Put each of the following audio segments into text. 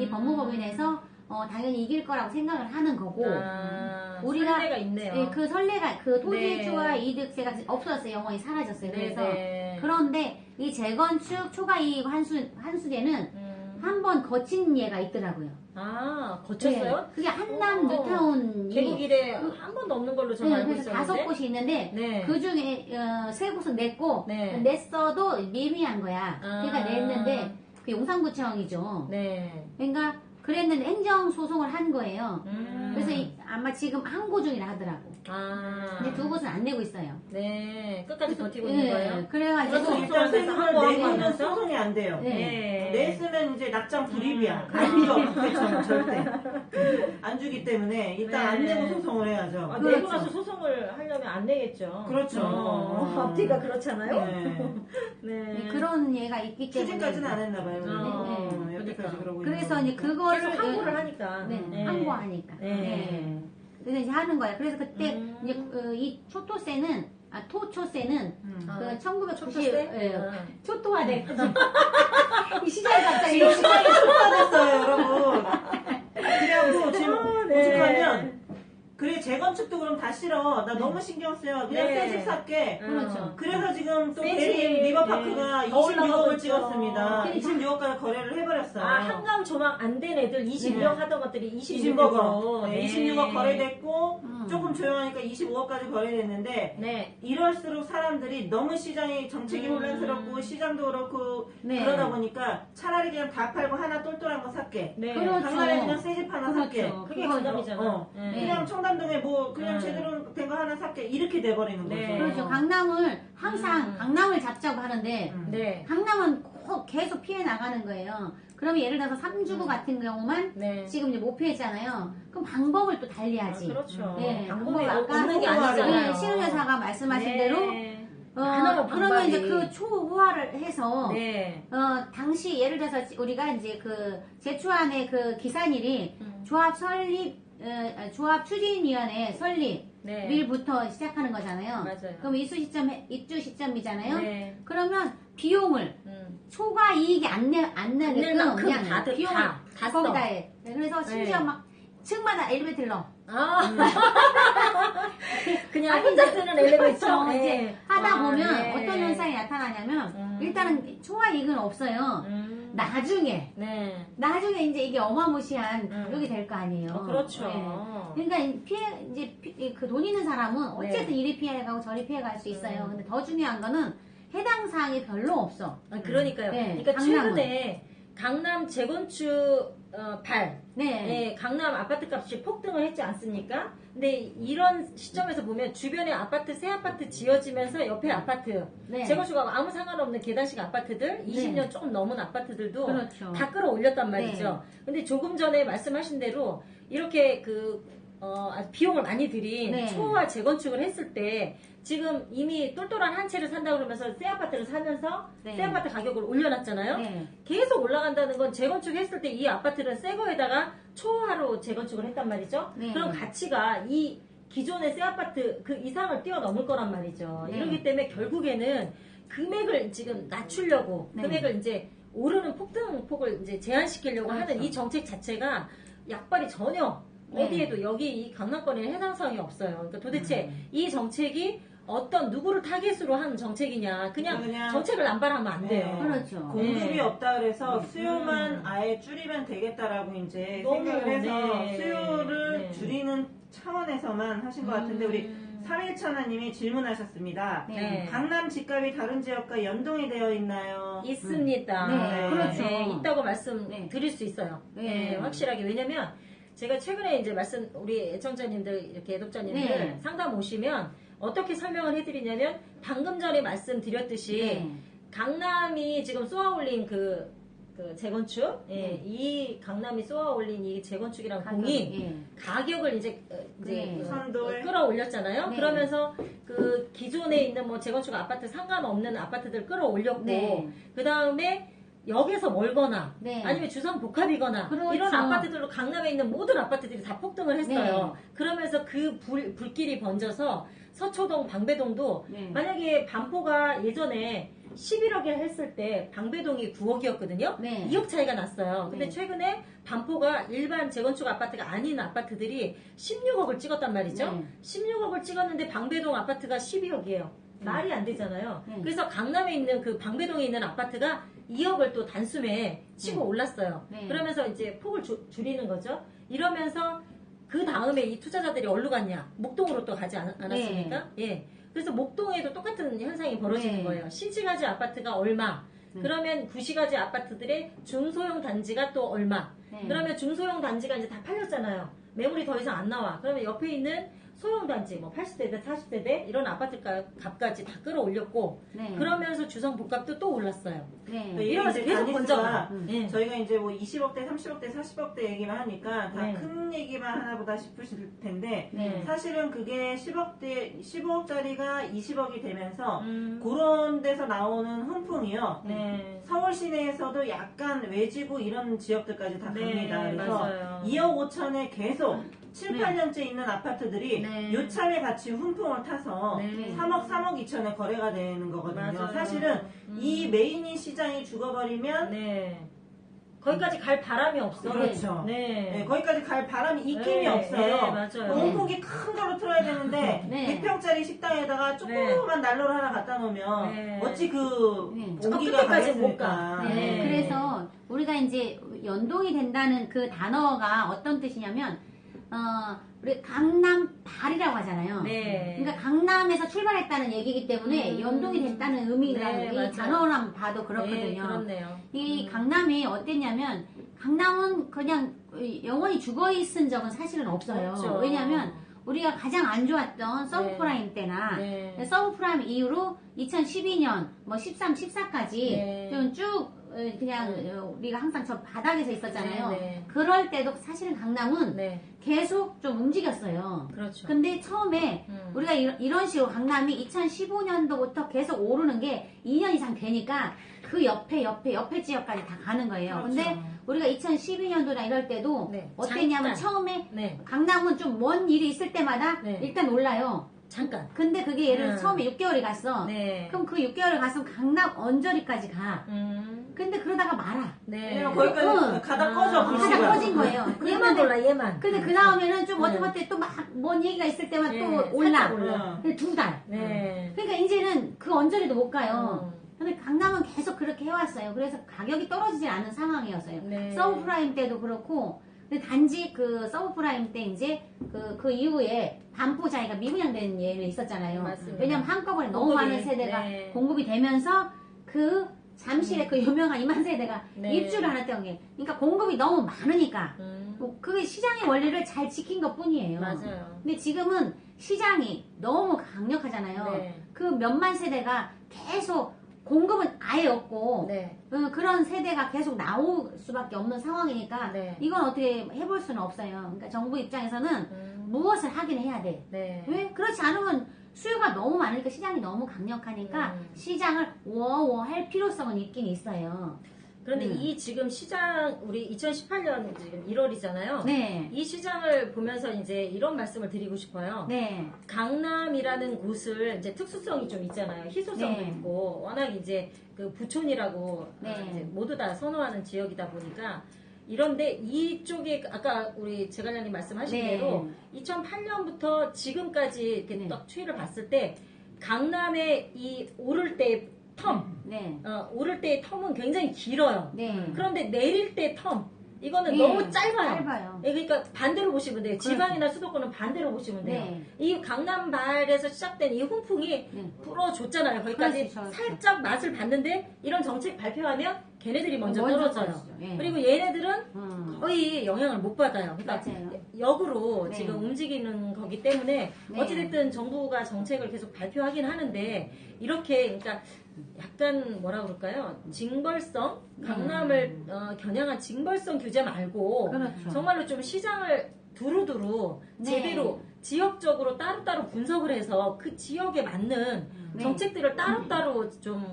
이 법무법인에서 당연히 이길 거라고 생각을 하는 거고 우리가 설레가 있네요. 예, 그 설레가 그 토지주와 이득세가 없어졌어요. 영원히 사라졌어요. 그래서 그런데 이 재건축 초과이익 환수제는 한 번 거친 예가 있더라고요. 거쳤어요? 네. 그게 한남 뉴타운이 개국 이래 한 번도 없는 걸로 저는 알고 그래서 있었는데 5곳이 있는데 그 중에 3곳은 냈고 냈어도 미미한 거야. 그러니까 냈는데 그 용산구청이죠. 그러니까 그랬는데 행정소송을 한 거예요. 그래서 아마 지금 항고 중이라 하더라고. 근데 2곳은 안 내고 있어요. 끝까지 버티고 있는 거예요? 그래가지고 일단 내면 소송이 안 돼요. 냈으면 이제 낙장 불입이야. 아니죠. 그렇죠. 절대. 안 주기 때문에 일단 안 내고 소송을 해야죠. 내고 나서 소송을 하려면 안 내겠죠. 그렇죠. 앞뒤가 그렇잖아요. 그런 예가 있기 때문에 추진까지는 안 했나 봐요. 여기까지 그러고 그래서 이제 그거를 항고를 하니까. 항고하니까. 그래서 이제 하는 거야. 그래서 그때 이제 이 초토세는 토초세는 그 1990 초토화돼. 이 시장이 갑자기 시장이 초토화됐어요, 여러분. 그래갖고 지금 오죽하면 그래 재건축도 그럼 다 싫어. 나 너무 신경 쓰여. 그냥 새집 살게. 그렇죠. 그래서 지금 또 대림 리버파크가 26억을 찍었습니다. 26억까지 거래를 해버렸어요. 한강 조망 안 된 애들 22억 하던 것들이 26억으로. 26억 거래됐고 조금 조용하니까 25억까지 거래됐는데 이럴수록 사람들이 너무 시장이 정책이 혼란스럽고 시장도 그렇고 그러다 보니까 차라리 그냥 다 팔고 하나 똘똘한 거 살게. 그렇죠. 강남에 그냥 새집 하나 살게. 그게 강남이잖아. 그냥 청담동에 뭐 그냥 제대로 된 거 하나 살게 이렇게 돼버리는 거죠. 그렇죠. 강남을 항상 강남을 잡자고 하는데 강남은 계속 피해 나가는 거예요. 그러면 예를 들어서 3주구 같은 경우만 지금 이제 못 피했잖아요. 그럼 방법을 또 달리하지. 그렇죠. 방법을 아까 없는 게 아니잖아요. 신은여사가 말씀하신 대로 그러면 이제 그 초호화를 해서 당시 예를 들어서 우리가 이제 그 제초안의 그 기산일이 조합 조합 추진위원회 설립일부터 시작하는 거잖아요. 그럼 입주 시점이잖아요. 그러면 비용을 초과 이익이 안 나게끔 그냥 다들 비용을 다 거기다 해. 심지어 막 층마다 엘리베이터를 넣어. 그냥 혼자 쓰는 엘리베이터. 이제 하다 보면 어떤 현상이 나타나냐면 일단은 초과 이익은 없어요. 나중에 이제 이게 어마무시한 가격이 될 거 아니에요. 그렇죠. 그러니까 그 돈 있는 사람은 어쨌든 이리 피해가고 저리 피해갈 수 있어요. 근데 더 중요한 거는 해당 사항이 별로 없어. 그러니까요. 그러니까 최근에 강남 재건축 강남 아파트 값이 폭등을 했지 않습니까? 근데 이런 시점에서 보면 주변에 아파트, 새 아파트 지어지면서 옆에 아파트, 재건축하고 아무 상관없는 계단식 아파트들, 20년 조금 넘은 아파트들도 다 끌어올렸단 말이죠. 근데 조금 전에 말씀하신 대로 이렇게 비용을 많이 들인 초호화 재건축을 했을 때 지금 이미 똘똘한 한 채를 산다고 그러면서 새 아파트를 사면서 새 아파트 가격을 올려놨잖아요. 계속 올라간다는 건 재건축했을 때 이 아파트는 새 거에다가 초호화로 재건축을 했단 말이죠. 그럼 가치가 이 기존의 새 아파트 그 이상을 뛰어넘을 거란 말이죠. 이러기 때문에 결국에는 금액을 지금 낮추려고 금액을 이제 오르는 폭등폭을 이제 제한시키려고 하는 이 정책 자체가 약발이 전혀 어디에도 여기 이 강남권에는 해당 사항이 없어요. 그러니까 도대체 이 정책이 어떤 누구를 타겟으로 하는 정책이냐 그냥 정책을 남발하면 안 돼요. 그렇죠. 공급이 없다 그래서 수요만 아예 줄이면 되겠다라고 이제 생각을 해서 수요를 줄이는 차원에서만 하신 것 같은데 우리 31천하님이 질문하셨습니다. 강남 집값이 다른 지역과 연동이 되어 있나요? 있습니다. 그렇죠. 있다고 말씀드릴 수 있어요. 확실하게. 왜냐면 제가 최근에 이제 우리 애청자님들, 이렇게 애독자님들 상담 오시면 어떻게 설명을 해드리냐면 방금 전에 말씀드렸듯이 강남이 지금 쏘아올린 그 재건축, 이 강남이 쏘아올린 이 재건축이랑 공이 가격을 이제 끌어올렸잖아요. 그러면서 그 기존에 있는 뭐 재건축 아파트 상관없는 아파트들 끌어올렸고 그 다음에 역에서 멀거나 아니면 주상 복합이거나 이런 아파트들로 강남에 있는 모든 아파트들이 다 폭등을 했어요. 그러면서 그 불길이 번져서 서초동, 방배동도 만약에 반포가 예전에 11억에 했을 때 방배동이 9억이었거든요. 2억 차이가 났어요. 근데 최근에 반포가 일반 재건축 아파트가 아닌 아파트들이 16억을 찍었단 말이죠. 16억을 찍었는데 방배동 아파트가 12억이에요. 말이 안 되잖아요. 그래서 강남에 있는 그 방배동에 있는 아파트가 2억을 또 단숨에 치고 올랐어요. 그러면서 이제 폭을 줄이는 거죠. 이러면서 그 다음에 이 투자자들이 어디로 갔냐? 목동으로 또 가지 않았습니까? 예. 그래서 목동에도 똑같은 현상이 벌어지는 거예요. 신축가지 아파트가 얼마? 그러면 구시가지 아파트들의 중소형 단지가 또 얼마? 그러면 중소형 단지가 이제 다 팔렸잖아요. 매물이 더 이상 안 나와. 그러면 옆에 있는 소형 단지, 뭐 80세대, 40세대 이런 아파트 값까지 다 끌어올렸고, 그러면서 주성 복합도 또 올랐어요. 이러면서 계속 번져가. 저희가 이제 뭐 20억대, 30억대, 40억대 얘기만 하니까 다 큰 얘기만 하나보다 싶으실 텐데 사실은 그게 10억대, 15억짜리가 20억이 되면서 그런 데서 나오는 훈풍이요. 서울 시내에서도 약간 외지구 이런 지역들까지 다 갑니다. 그래서 맞아요. 2억 5천에 계속 7, 8년째 있는 아파트들이 요참에 같이 훈풍을 타서 3억, 3억 2천에 거래가 되는 거거든요. 맞아요. 사실은 이 메인인 시장이 죽어버리면 거기까지 갈 바람이 없어. 그렇죠. 거기까지 갈 바람이 있김이 없어요. 맞아요. 원폭이 큰 거로 틀어야 되는데 100평짜리 식당에다가 조그만 난로를 하나 갖다 놓으면 어찌 그 온기가 가겠습니까? 그래서 우리가 이제 연동이 된다는 그 단어가 어떤 뜻이냐면 우리 강남발이라고 하잖아요. 그러니까 강남에서 출발했다는 얘기이기 때문에 연동이 됐다는 의미라는 이 단어만 봐도 그렇거든요. 그렇네요. 이 강남이 어땠냐면 강남은 그냥 영원히 죽어있은 적은 사실은 없어요. 없죠. 왜냐하면 우리가 가장 안 좋았던 서브프라임 때나 서브프라임 이후로 2012년 뭐 13, 14까지 좀 쭉 그냥 우리가 항상 저 바닥에서 있었잖아요. 그럴 때도 사실은 강남은 계속 좀 움직였어요. 그렇죠. 근데 처음에 우리가 이런 식으로 강남이 2015년도부터 계속 오르는 게 2년 이상 되니까 그 옆에 지역까지 다 가는 거예요. 그렇죠. 근데 우리가 2012년도나 이럴 때도 어땠냐면 잠깐. 처음에 강남은 좀 먼 일이 있을 때마다 일단 올라요. 잠깐. 근데 그게 예를 들어 처음에 6개월이 갔어. 그럼 그 6개월을 갔으면 강남 언저리까지 가. 근데 그러다가 말아. 거기까지 가다 꺼져. 가다 꺼진 거예요. 얘만 올라, 얘만. 근데 그 다음에는 좀 어떻게 또 막 뭔 얘기가 있을 때만 또 올라. 근데 2달. 그러니까 이제는 그 언저리도 못 가요. 근데 강남은 계속 그렇게 해왔어요. 그래서 가격이 떨어지지 않은 상황이었어요. 서브프라임 때도 그렇고, 근데 단지 그 서브프라임 때 이제 그 이후에 반포자이가 미분양된 예를 있었잖아요. 맞습니다. 왜냐면 한꺼번에 너무 많은 세대가 공급이 되면서 그 잠실의 그 유명한 2만 세대가 입주를 안 했던 게, 그러니까 공급이 너무 많으니까 그게 시장의 원리를 잘 지킨 것 뿐이에요. 맞아요. 근데 지금은 시장이 너무 강력하잖아요. 그 몇만 세대가 계속 공급은 아예 없고 그런 세대가 계속 나올 수밖에 없는 상황이니까 이건 어떻게 해볼 수는 없어요. 그러니까 정부 입장에서는 무엇을 하긴 해야 돼. 왜? 그렇지 않으면 수요가 너무 많으니까 시장이 너무 강력하니까 시장을 워워 할 필요성은 있긴 있어요. 그런데 이 지금 시장, 우리 2018년 지금 1월이잖아요. 이 시장을 보면서 이제 이런 말씀을 드리고 싶어요. 강남이라는 곳을 이제 특수성이 좀 있잖아요. 희소성도 있고, 워낙 이제 그 부촌이라고 이제 모두 다 선호하는 지역이다 보니까, 이런데 이쪽에 아까 우리 제갈량님 말씀하신 대로 2008년부터 지금까지 이렇게 딱 추이를 봤을 때 강남의 이 오를 때 오를 때의 텀은 굉장히 길어요. 그런데 내릴 때 텀, 이거는 너무 짧아요. 그러니까 반대로 보시면 돼요. 지방이나 수도권은 반대로 보시면 돼요. 이 강남발에서 시작된 이 훈풍이 불어줬잖아요. 거기까지 살짝 맛을 봤는데 이런 정책 발표하면 걔네들이 먼저 떨어져요. 그리고 얘네들은 거의 영향을 못 받아요. 그러니까 역으로 지금 움직이는 거기 때문에 어찌됐든 정부가 정책을 계속 발표하긴 하는데 이렇게 그러니까 약간 뭐라 그럴까요? 징벌성? 강남을 겨냥한 징벌성 규제 말고 정말로 좀 시장을 두루두루 제대로 지역적으로 따로따로 분석을 해서 그 지역에 맞는 정책들을 따로따로 좀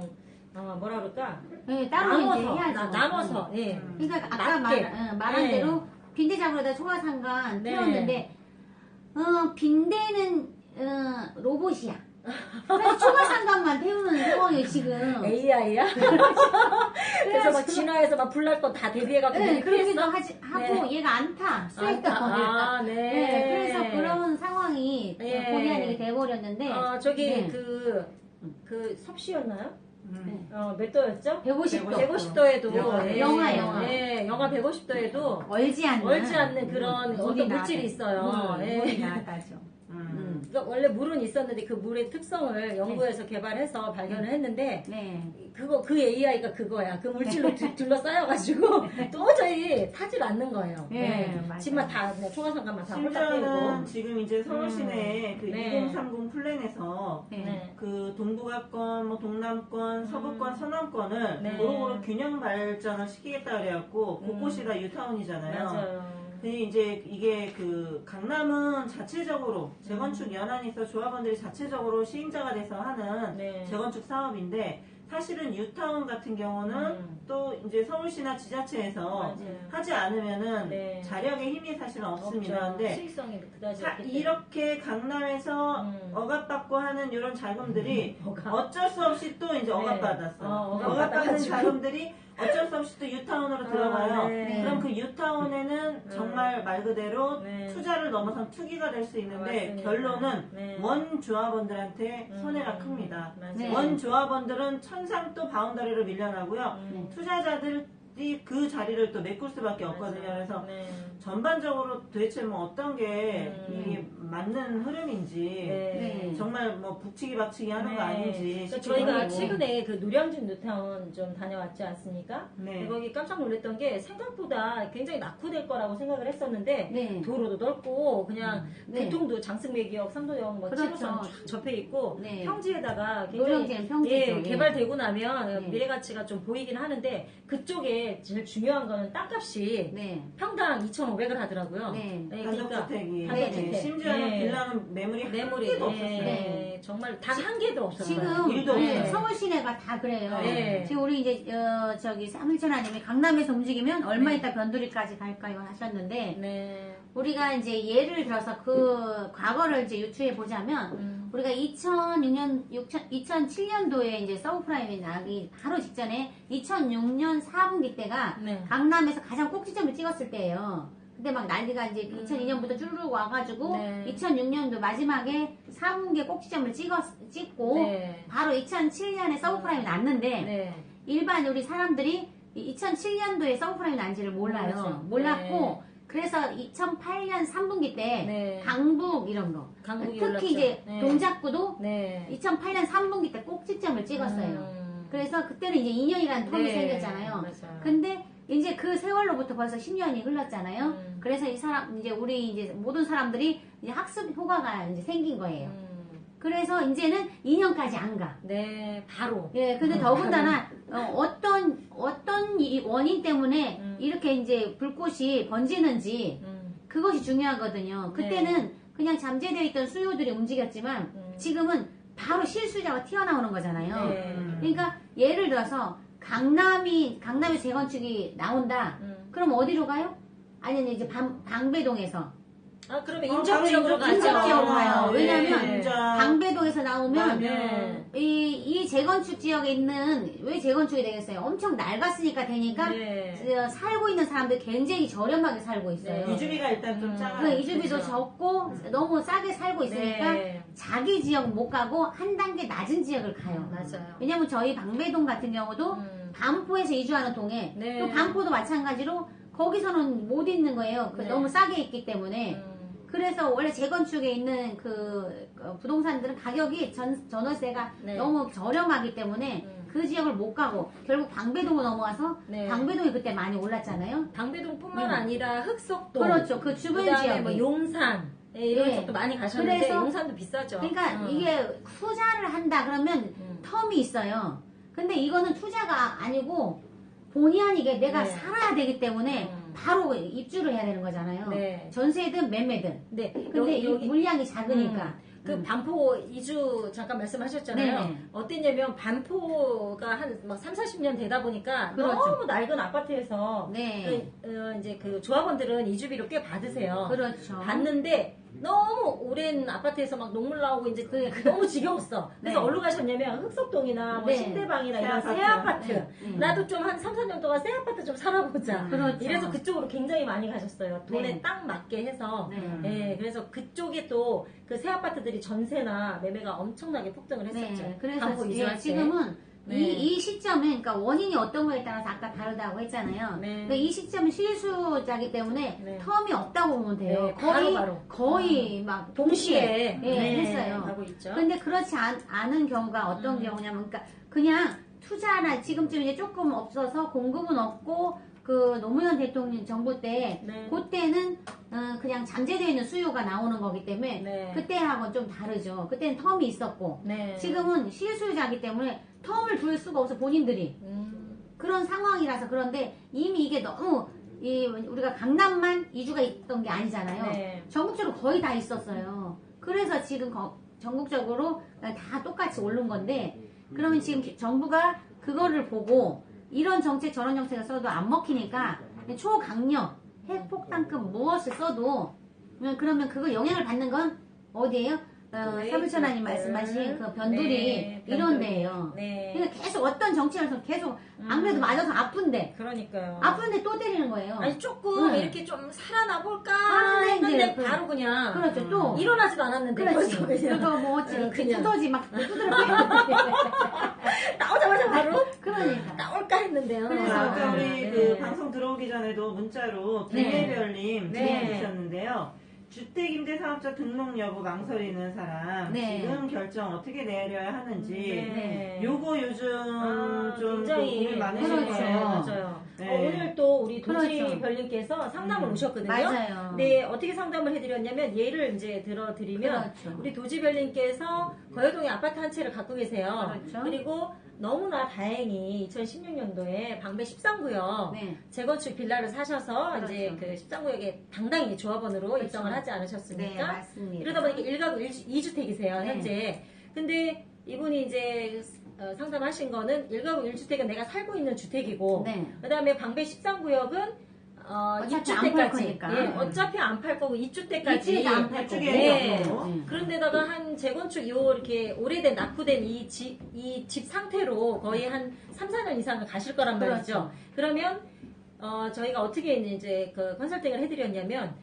뭐라 그럴까? 나눠서 그러니까 아까 말한 대로 빈대잡으러다 소화상관 태웠는데 빈대는 로봇이야. 그래서 추가 상담만 태우는 상황이에요, 지금. AI야? 그래서 막 진화해서 막 불날 거 다 대비해갖고. 네, 그러기도 하고, 네. 얘가 안 타. 스웨터. 네. 네. 그래서 그런 상황이 본의 아니게 돼버렸는데. 저기, 그 섭씨였나요? 몇 도였죠? 150도. 150도에도. 영하. 네, 영하 150도에도. 얼지 않는 그런 어떤 물질이 있어요. 물이 나가죠. 그러니까 원래 물은 있었는데 그 물의 특성을 연구해서 개발해서 발견을 했는데 그 AI가 그거야. 그 물질로 둘러싸여가지고 도저히 타질 않는 거예요. 네, 집만 다 그냥 초가상가만 다 심지어는 지금 이제 서울 시내 그 2030 플랜에서 그 동북아권, 뭐 동남권, 서부권, 서남권을 고루고루 균형 발전을 시키겠다 그래갖고 곳곳이 다 유타운이잖아요. 맞아요. 근데 이제 이게 그 강남은 자체적으로 재건축 연한이 있어 조합원들이 자체적으로 시행자가 돼서 하는 재건축 사업인데 사실은 유타운 같은 경우는 또 이제 서울시나 지자체에서 하지 않으면은 자력의 힘이 사실은 없습니다. 근데 수익성이 그다지 이렇게 강남에서 억압받고 하는 이런 자금들이 어쩔 수 없이 또 이제 억압받았어요. 억압받는 자금들이 어쩔 수 없이 또 유타운으로 들어가요. 그럼 그 유타운에는 정말 말 그대로 투자를 넘어선 투기가 될 수 있는데 결론은 원 조합원들한테 손해가 큽니다. 원 조합원들은 천상 또 바운더리로 밀려나고요. 투자자들이 그 자리를 또 메꿀 수밖에 없거든요. 그래서 전반적으로 도대체 뭐 어떤 게 이게 맞는 흐름인지 정말 뭐 북치기 박치기 하는 거 아닌지 그러니까 저희가 최근에 그 노량진 뉴타운 좀 다녀왔지 않습니까? 거기 깜짝 놀랐던 게 생각보다 굉장히 낙후될 거라고 생각을 했었는데 도로도 넓고 그냥 교통도 장승매기역, 상도역, 뭐 7호선 쫙 접해 있고 평지에다가 굉장히 개발되고 나면 미래가치가 좀 보이긴 하는데 그쪽에 제일 중요한 거는 땅값이 평당 2,500을 하더라고요. 단독주택이. 단독주택. 심지어는 빌라는 매물이 한 개도 없었어요. 정말 단 한 개도 없었어요. 지금 서울 시내가 다 그래요. 지금 우리 이제 저기 3일천하님이 강남에서 움직이면 얼마 있다 변두리까지 갈까요 하셨는데 우리가 이제 예를 들어서 그 과거를 이제 유추해 보자면 우리가 2007년도에 이제 서브프라임이 나기 바로 직전에 2006년 4분기 때가 강남에서 가장 꼭지점을 찍었을 때예요. 근데 막 난리가 이제 2002년부터 쭈르륵 와가지고 2006년도 마지막에 4분기에 꼭지점을 찍고 바로 2007년에 서브프라임이 났는데 일반 우리 사람들이 2007년도에 서브프라임이 난지를 몰라요. 몰랐고 그래서 2008년 3분기 때 강북 이런 거 특히 올랐죠. 이제 동작구도 2008년 3분기 때 꼭지점을 찍었어요. 그래서 그때는 이제 2년이라는 텀이 생겼잖아요. 근데 이제 그 세월로부터 벌써 10년이 흘렀잖아요. 그래서 이제 우리 이제 모든 사람들이 이제 학습 효과가 이제 생긴 거예요. 그래서 이제는 2년까지 안 가. 바로. 근데 더군다나 어떤 원인 때문에 이렇게 이제 불꽃이 번지는지 그것이 중요하거든요. 그때는 그냥 잠재되어 있던 수요들이 움직였지만 지금은 바로 실수자가 튀어나오는 거잖아요. 그러니까 예를 들어서 강남에 재건축이 나온다. 그럼 어디로 가요? 아니면 이제 방배동에서. 그러면 인접지역으로 가죠. 인접지역으로 가요. 왜냐면 방배동에서 나오면 이 재건축 지역에 있는 왜 재건축이 되겠어요? 엄청 낡았으니까 되니까 살고 있는 사람들 굉장히 저렴하게 살고 있어요. 이주비가 일단 좀 작아요. 이주비도 적고 너무 싸게 살고 있으니까 자기 지역 못 가고 한 단계 낮은 지역을 가요. 맞아요. 왜냐면 저희 방배동 같은 경우도 반포에서 이주하는 동에 또 반포도 마찬가지로 거기서는 못 있는 거예요. 너무 싸게 있기 때문에. 그래서 원래 재건축에 있는 그 부동산들은 가격이 전월세가 너무 저렴하기 때문에 그 지역을 못 가고 결국 방배동으로 넘어와서 방배동이 그때 많이 올랐잖아요. 방배동뿐만 아니라 흑석동, 그렇죠. 그 주변 지역, 뭐 용산 이런 쪽도 많이 가셨는데 그래서, 용산도 비싸죠. 그러니까 이게 투자를 한다 그러면 텀이 있어요. 근데 이거는 투자가 아니고 본의 아니게 내가 살아야 되기 때문에 바로 입주를 해야 되는 거잖아요. 전세든 매매든. 근데 여기 물량이 작으니까. 그 반포 이주 잠깐 말씀하셨잖아요. 어땠냐면 반포가 한 막 30-40년 되다 보니까 너무 낡은 아파트에서 이제 그 조합원들은 이주비를 꽤 받으세요. 받는데 너무 오랜 아파트에서 막 녹물 나오고 이제 너무 지겨웠어. 그래서 어디로 가셨냐면 흑석동이나 뭐 신대방이나 이런 새 아파트. 나도 좀 한 3, 4년 동안 새 아파트 좀 살아보자. 그렇죠. 이래서 그쪽으로 굉장히 많이 가셨어요. 돈에 딱 맞게 해서. 그래서 그쪽에 또 그 새 아파트들이 전세나 매매가 엄청나게 폭등을 했었죠. 그래서 지금은 이 시점은 그러니까 원인이 어떤 거에 따라서 아까 다르다고 했잖아요. 그러니까 이 시점은 실수자기 때문에 텀이 없다고 보면 돼요. 거의 막 동시에 했어요. 하고 있죠. 근데 그렇지 않은 경우가 어떤 경우냐면 그러니까 그냥 투자나 지금쯤 이제 조금 없어서 공급은 없고 그 노무현 대통령 정부 때 그때는 그냥 잠재되어 있는 수요가 나오는 거기 때문에 그때하고는 좀 다르죠. 그때는 텀이 있었고 지금은 실수요자이기 때문에 텀을 둘 수가 없어 본인들이 그런 상황이라서. 그런데 이미 이게 너무 우리가 강남만 이주가 있던 게 아니잖아요. 전국적으로 거의 다 있었어요. 그래서 지금 전국적으로 다 똑같이 오른 건데 그러면 지금 정부가 그거를 보고 이런 정책 저런 정책을 써도 안 먹히니까 초강력 핵폭탄급 무엇을 써도 그러면 그거 영향을 받는 건 어디예요? 사무처장님 말씀하신 그 변두리 이런 데예요. 그러니까 계속 어떤 정책을 써도 계속 안 그래도 맞아서 아픈데 그러니까요. 아픈데 또 때리는 거예요. 아니 조금 이렇게 좀 살아나 볼까 했는데 바로 그냥 그렇죠. 또 일어나지도 않았는데 그렇지. 그거 뭐 두더지 막 두드려 나오자마자 바로 그러니까 나올까 했는데요. 그래서 아까 우리 그 방송 들어오기 전에도 문자로 김혜별님 주셨는데요. 주택임대사업자 등록 여부 망설이는 사람 지금 결정 어떻게 내려야 하는지 요거 요즘 좀 고민 많으실 거예요. 맞아요. 오늘 또 우리 도지별님께서 상담을 오셨거든요. 맞아요. 네, 어떻게 상담을 해드렸냐면 예를 이제 들어드리면 우리 도지별님께서 거여동에 아파트 한 채를 갖고 계세요. 그리고 너무나 다행히 2016년도에 방배 13구역 재건축 빌라를 사셔서 이제 그 13구역에 당당히 조합원으로 입성을 하지 않으셨습니까? 네, 맞습니다. 이러다 보니까 1가구 2주택이세요, 현재. 근데 이분이 이제 상담하신 거는 1가구 1주택은 내가 살고 있는 주택이고 그 다음에 방배 13구역은 어차피 2주택까지 어차피 안 팔 거고 2주택까지 안 팔 거고 그런데다가 한 재건축 이렇게 오래된 낙후된 이 집 상태로 거의 한 3, 4년 이상을 가실 거란 말이죠. 그러면 저희가 어떻게 이제 그 컨설팅을 해드렸냐면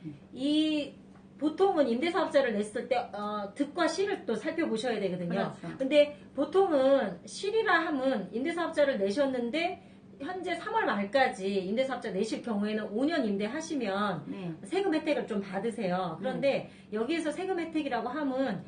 보통은 임대사업자를 냈을 때 득과 실을 또 살펴보셔야 되거든요. 근데 보통은 실이라 함은 임대사업자를 내셨는데 현재 3월 말까지 임대사업자 내실 경우에는 5년 임대하시면 세금 혜택을 좀 받으세요. 그런데 여기에서 세금 혜택이라고 함은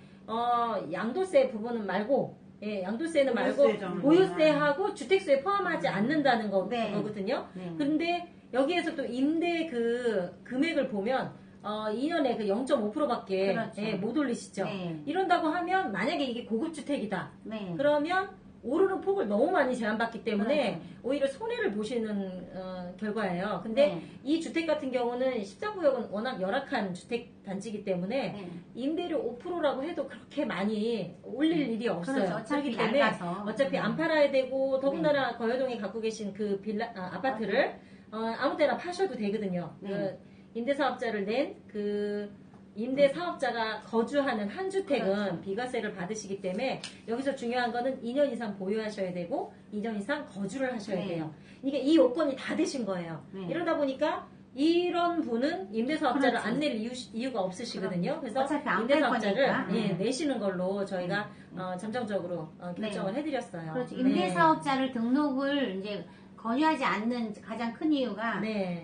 양도세 부분은 말고 양도세는 말고 보유세하고 주택수에 포함하지 않는다는 거거든요. 그런데 여기에서 또 임대 그 금액을 보면 2년에 그 0.5%밖에 못 올리시죠. 이런다고 하면 만약에 이게 고급주택이다. 그러면 오르는 폭을 너무 많이 제한받기 때문에 오히려 손해를 보시는 결과예요. 근데 이 주택 같은 경우는 13구역은 워낙 열악한 주택 단지이기 때문에 임대료 5%라고 해도 그렇게 많이 올릴 일이 없어요. 어차피 때문에 얇아서. 어차피 안 팔아야 되고 더군다나 거여동에 갖고 계신 그 아파트를 아무 때나 파셔도 되거든요. 그 임대사업자를 낸 그 임대사업자가 거주하는 한 주택은 비과세를 받으시기 때문에 여기서 중요한 거는 2년 이상 보유하셔야 되고 2년 이상 거주를 하셔야 돼요. 이게 이 요건이 다 되신 거예요. 이러다 보니까 이런 분은 임대사업자를 안 낼 이유가 없으시거든요. 그래서 임대사업자를 내시는 걸로 저희가 잠정적으로 결정을 해드렸어요. 그렇죠. 임대사업자를 등록을 이제 권유하지 않는 가장 큰 이유가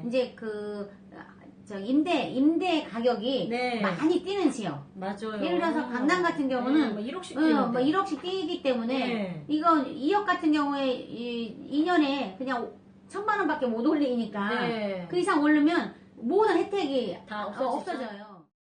이제 임대 가격이 많이 뛰는 지역. 맞아요. 예를 들어서 강남 같은 경우는 1억씩 뛰기 때문에 이건 2억 같은 경우에 2년에 그냥 1,000만 원밖에 못 올리니까 그 이상 오르면 모든 혜택이 다 없어져요.